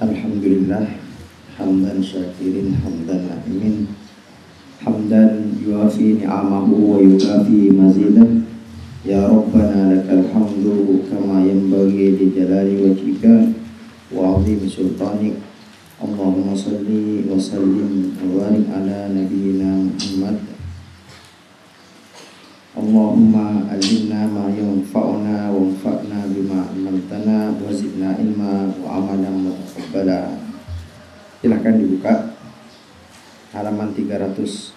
Alhamdulillah hamdan syakirin hamdan na'imin hamdan yuafi ni'amahu wa yukafi mazidah. Ya Rabbana lakal hamdu kama yanbaghi li jalali wajhika wa 'azimi sultanik. Allahumma salli wa sallim wa barik ala nabiyyina Muhammad. Allahumma alimna ma yanfa'una wa anfa'na bima 'allamtana wa zidna ilma wa amalan mutaqabbala. Silahkan dibuka halaman 300.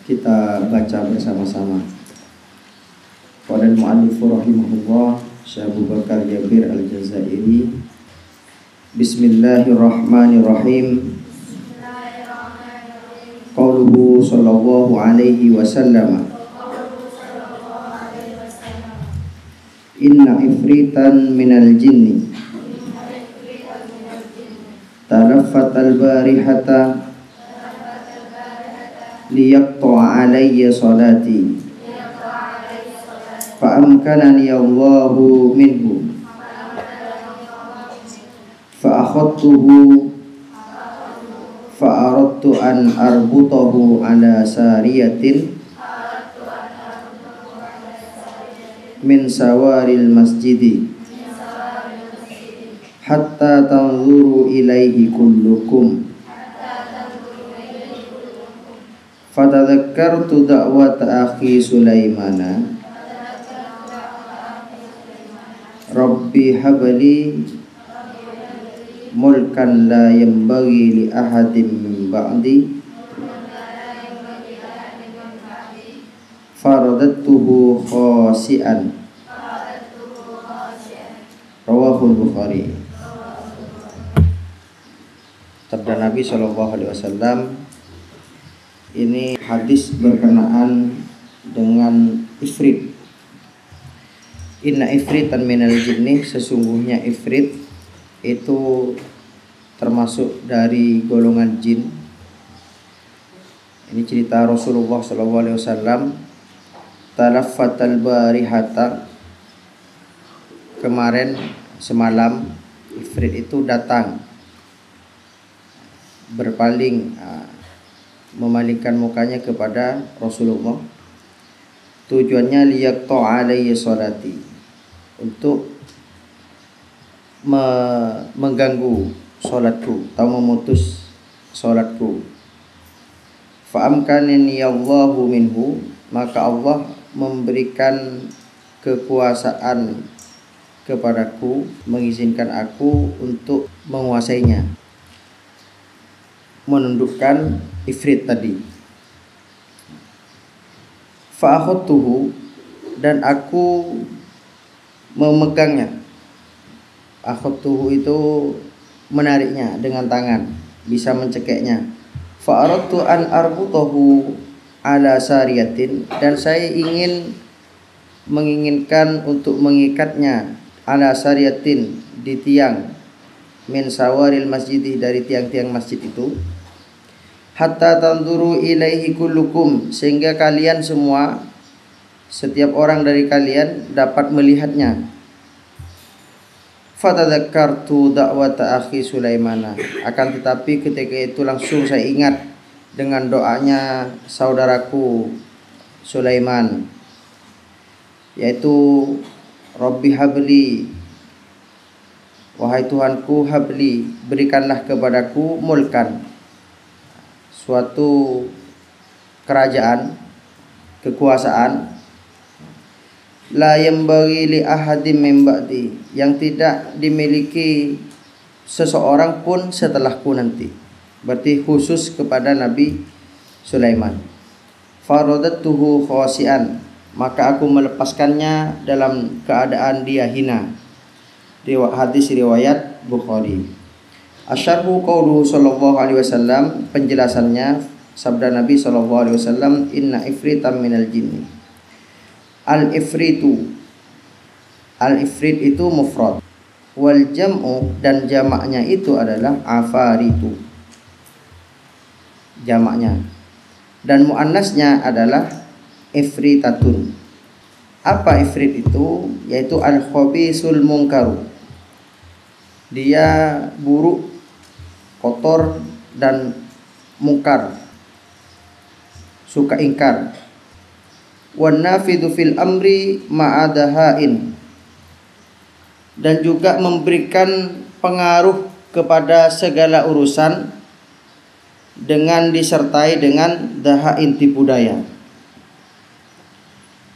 Kita baca bersama-sama. Qala al-mu'allif rahimahullah Syekh Abu Bakar Jabir Al-Jazairi. Bismillahirrahmanirrahim. Qauluhu sallallahu alaihi wasallam. Inna ifritan minal jinni talaffatal barihata liyaqta'a alayya salati fa amkanani Allahu minhu fa akhadtuhu fa aradtu an arbutahu ala sariyatin min sawaril masjidi hatta tanzuru ilaihi kullukum fatadhakkartu da'wata akhi Sulaimana Rabbi habli mulkan la yanbaghi li ahadin min ba'di faradatuhu khasi'an. Rawahul Bukhari. Sabda Nabi SAW. Ini hadis berkenaan dengan ifrit. Inna ifritan minal jinni, sesungguhnya ifrit itu termasuk dari golongan jin. Ini cerita Rasulullah SAW. Talaffatal barihata, kemarin semalam ifrit itu datang berpaling, memalingkan mukanya kepada Rasulullah. Tujuannya liyaqta'a alayya salati, untuk mengganggu salatku atau memutus salatku. Fa amkanani Allahu minhu, maka Allah memberikan kekuasaan kepadaku, mengizinkan aku untuk menguasainya, menundukkan ifrit tadi. Fa akhadtuhu, dan aku memegangnya. Akhadtuhu itu menariknya dengan tangan, bisa mencekeknya. Fa aradtu an arbutahu ala sariyatin, dan saya menginginkan untuk mengikatnya ala sariyatin, di tiang, min sawaril masjidi, dari tiang-tiang masjid itu, hatta tanzuru ilaihi kullukum, sehingga kalian semua, setiap orang dari kalian dapat melihatnya. Fatadzakartu da'wata akhi Sulaimana, akan tetapi ketika itu langsung saya ingat dengan doanya saudaraku Sulaiman, yaitu Rabbi habli, wahai Tuhanku, habli, berikanlah kepadaku, mulkan, suatu kerajaan, kekuasaan, la yanbaghi li ahadin min ba'di, yang tidak dimiliki seseorang pun setelahku nanti. Berarti khusus kepada Nabi Sulaiman. Faradatuhu khasi'an, maka aku melepaskannya dalam keadaan dia hina. Hadis riwayat Bukhari. Asyarhu qauluhu sallallahu alaihi wasallam, penjelasannya sabda Nabi sallallahu alaihi wasallam, inna ifritan minal jinni. Al-ifrit itu mufrad, wal jam'u, dan jamaknya itu adalah afaritu, jamaknya, dan muannasnya adalah ifritatun. Apa ifrit itu? Yaitu al-khabisul munkaru. Dia buruk, kotor dan mungkar, suka ingkar. Wan nafidu fil amri ma'adahain, dan juga memberikan pengaruh kepada segala urusan dengan disertai dengan dahain, tipu daya.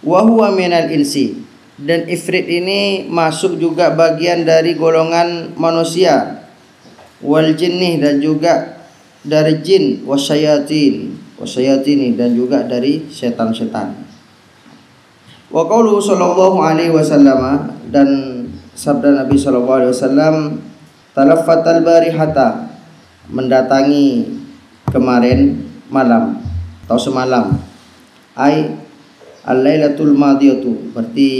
Wa huwa minal insi, dan ifrit ini masuk juga bagian dari golongan manusia, wal jinnih, dan juga dari jin, wasyayatini, dan juga dari setan-setan. Wa qauluhu sallallahu alaihi wasallam, dan sabda Nabi sallallahu alaihi wasallam, talaffatal barihata, mendatangi kemarin malam atau semalam, ai al-lailatul madiyatu, berarti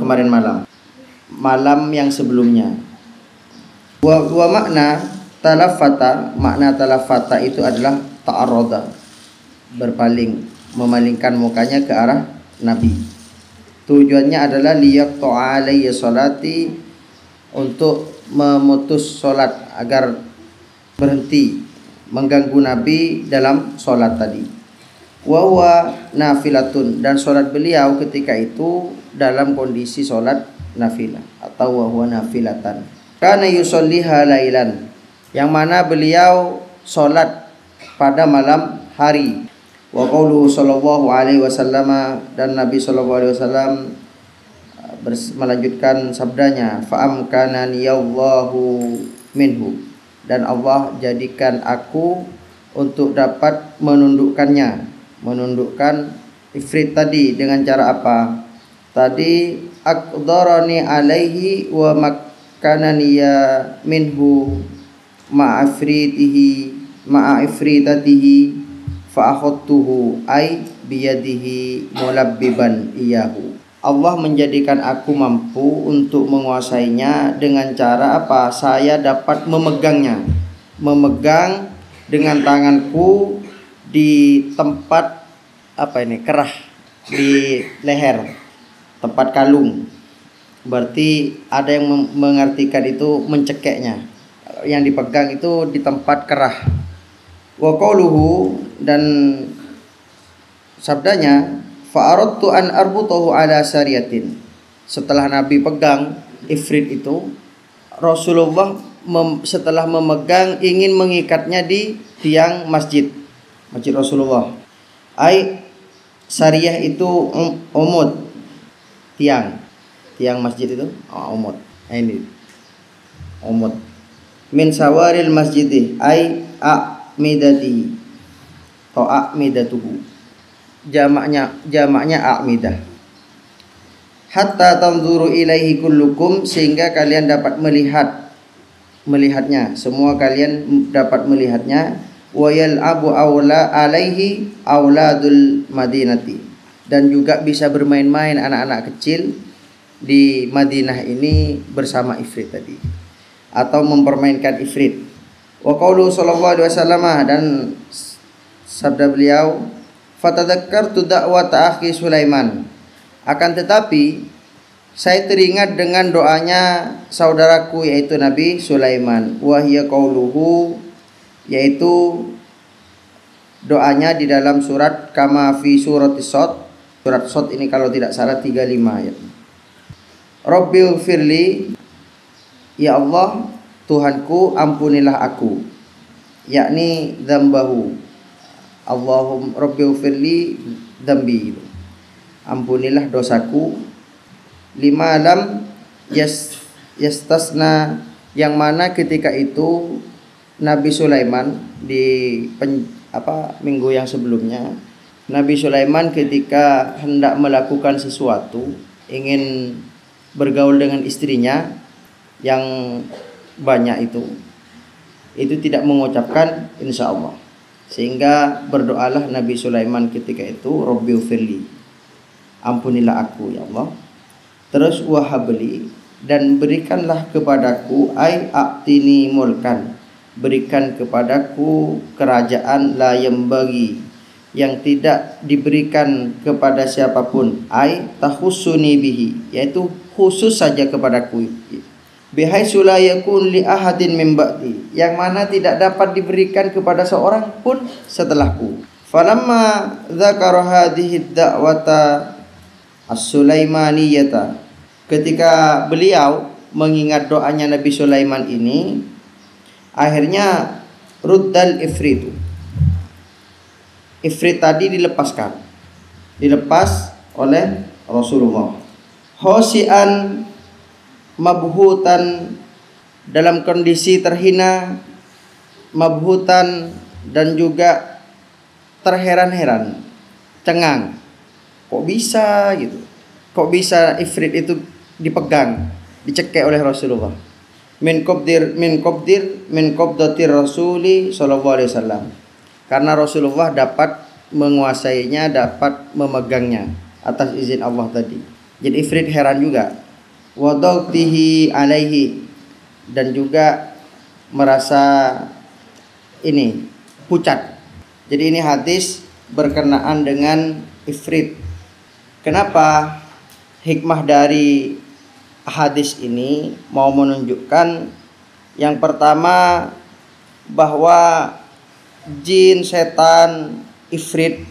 kemarin malam yang sebelumnya. Wa makna talaffata, makna talaffata itu adalah ta'arrada, berpaling, memalingkan mukanya ke arah Nabi. Tujuannya adalah liyaqta'a alayya salati, untuk memutus salat, agar berhenti mengganggu Nabi dalam salat tadi. Wa huwa nafilatun, dan salat beliau ketika itu dalam kondisi salat nafilah atau wa huwa nafilatan. Kana yusolliha lailan, yang mana beliau salat pada malam hari. Wa qauluhu sallallahu alaihi wasallam, dan Nabi sallallahu alaihi wasallam melanjutkan sabdanya, fa amkanani Allahu minhu, dan Allah jadikan aku untuk dapat menundukkan ifrit tadi dengan cara apa? Tadi aqdarani alaihi wa makkanani minhu ma'afritatihi fa akhadtuhu ay biyadihi mulabbiban iyahu. Allah menjadikan aku mampu untuk menguasainya dengan cara apa? Saya dapat memegangnya, memegang dengan tanganku di tempat kerah di leher, tempat kalung. Berarti ada yang mengartikan itu mencekeknya. Yang dipegang itu di tempat kerah. Wa qauluhu, dan sabdanya, fa aradtu an arbutahu ala sariyatin. Setelah Nabi pegang ifrit itu, Rasulullah setelah memegang ingin mengikatnya di tiang masjid Rasulullah. Sariyah itu umud, tiang masjid itu umud. Ini umud. Min sawaril masjidi a'midati atau a'midatuhu. Jamaknya a'midah. Hatta tanzuru ilaihi kullukum, sehingga kalian dapat melihatnya, semua kalian dapat melihatnya. Wa yal'abu alaihi auladul madinati, dan juga bisa bermain-main anak-anak kecil di Madinah ini bersama ifrit tadi, atau mempermainkan ifrit. Wa qaulu sallallahu alaihi wasallam, dan sabda beliau, fatadakkartu da'wata akhi Sulaiman, akan tetapi saya teringat dengan doanya saudaraku yaitu Nabi Sulaiman. Wa hiya qauluhu, yaitu doanya di dalam surat kama fi surati Shad. Surat Shad ini kalau tidak salah 35 ayat. Rabbil firli, ya Allah Tuhanku ampunilah aku, yakni dzambahu. Allahumma rabbil firli dzambi, ampunilah dosaku. Lima lam yastasna, yang mana ketika itu Nabi Sulaiman di minggu yang sebelumnya, Nabi Sulaiman ketika hendak melakukan sesuatu, ingin bergaul dengan istrinya yang banyak itu tidak mengucapkan insya Allah, sehingga berdoalah Nabi Sulaiman ketika itu, Rabbi firli, ampunilah aku ya Allah. Terus wahabli, dan berikanlah kepadaku, a'tini mulkan, berikan kepadaku kerajaan la yambagi, yang tidak diberikan kepada siapapun, ai tahussuni bihi, yaitu khusus saja kepadaku, bihaitsu la yakun li ahadin min ba'di, yang mana tidak dapat diberikan kepada seorang pun setelahku. Falamma dzakara hadhihi da'wata as-Sulaimaniyata, ketika beliau mengingat doanya Nabi Sulaiman ini, akhirnya ruddal ifritu, ifrit tadi dilepas oleh Rasulullah. Khosian mabhutan, dalam kondisi terhina, mabhutan dan juga terheran-heran, cengang. Kok bisa gitu? Kok bisa ifrit itu dipegang, dicekek oleh Rasulullah? Min qabdatir Rasuli sallallahu alaihi wasallam. Karena Rasulullah dapat menguasainya, dapat memegangnya atas izin Allah tadi. Jadi ifrit heran juga. Wa dawtihi alaihi, dan juga merasa ini pucat. Jadi ini hadis berkenaan dengan ifrit. Kenapa? Hikmah dari hadis ini mau menunjukkan yang pertama, bahwa jin, setan, ifrit,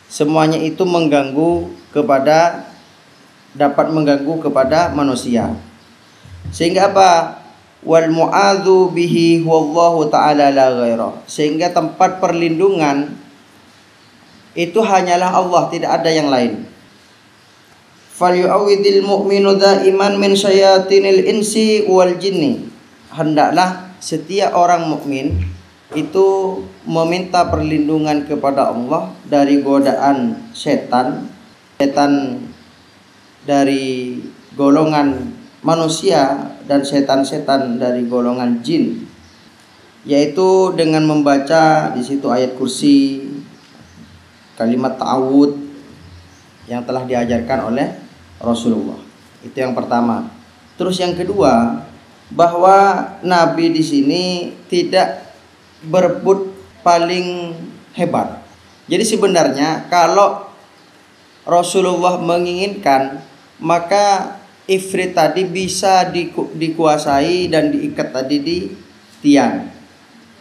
semuanya itu dapat mengganggu kepada manusia. Sehingga apa? Wal mu'adzu bihi huwallahu ta'ala la ghaira. Sehingga tempat perlindungan itu hanyalah Allah, tidak ada yang lain. Falyu'awwidil mu'minu da'iman min syayatinil insi wal jinni. Hendaklah setiap orang mukmin itu meminta perlindungan kepada Allah dari godaan setan dari golongan manusia dan setan-setan dari golongan jin, yaitu dengan membaca di situ ayat kursi, kalimat ta'awud yang telah diajarkan oleh Rasulullah. Itu yang pertama. Terus yang kedua, bahwa Nabi di sini tidak berebut paling hebat. Jadi sebenarnya kalau Rasulullah menginginkan, maka ifrit tadi bisa dikuasai dan diikat tadi di tiang.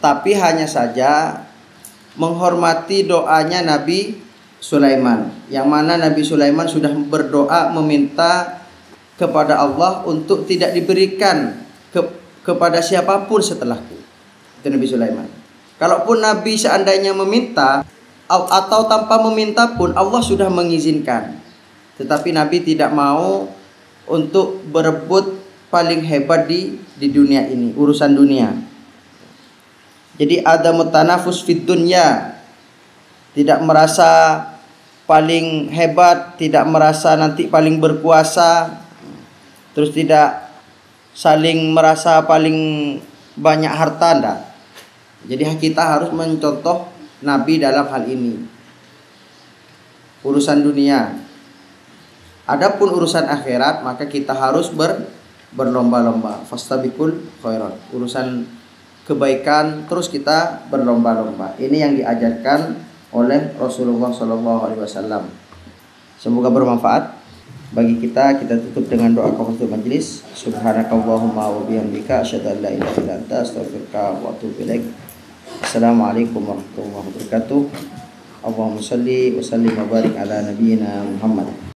Tapi hanya saja menghormati doanya Nabi Sulaiman, yang mana Nabi Sulaiman sudah berdoa meminta kepada Allah untuk tidak diberikan kepada siapapun setelahku. Itu Nabi Sulaiman. Kalaupun Nabi seandainya meminta atau tanpa meminta pun Allah sudah mengizinkan. Tetapi Nabi tidak mau untuk berebut paling hebat di dunia ini, urusan dunia. Jadi ada mutanafus fid dunya, tidak merasa paling hebat, tidak merasa nanti paling berkuasa, terus tidak saling merasa paling banyak harta, enggak. Jadi kita harus mencontoh Nabi dalam hal ini, urusan dunia. Adapun urusan akhirat, maka kita harus berlomba-lomba. Fastabiqul khairat, urusan kebaikan terus kita berlomba-lomba. Ini yang diajarkan oleh Rasulullah SAW. Semoga bermanfaat bagi kita. Kita tutup dengan doa kafaratul majelis. Subhanakallahumma wa bihamdika asyhadu an la ilaha illa anta astaghfiruka wa atubu ilaik. Assalamualaikum warahmatullahi wabarakatuh. Allahumma shalli wa sallim wa barik ala nabiyyina Muhammad.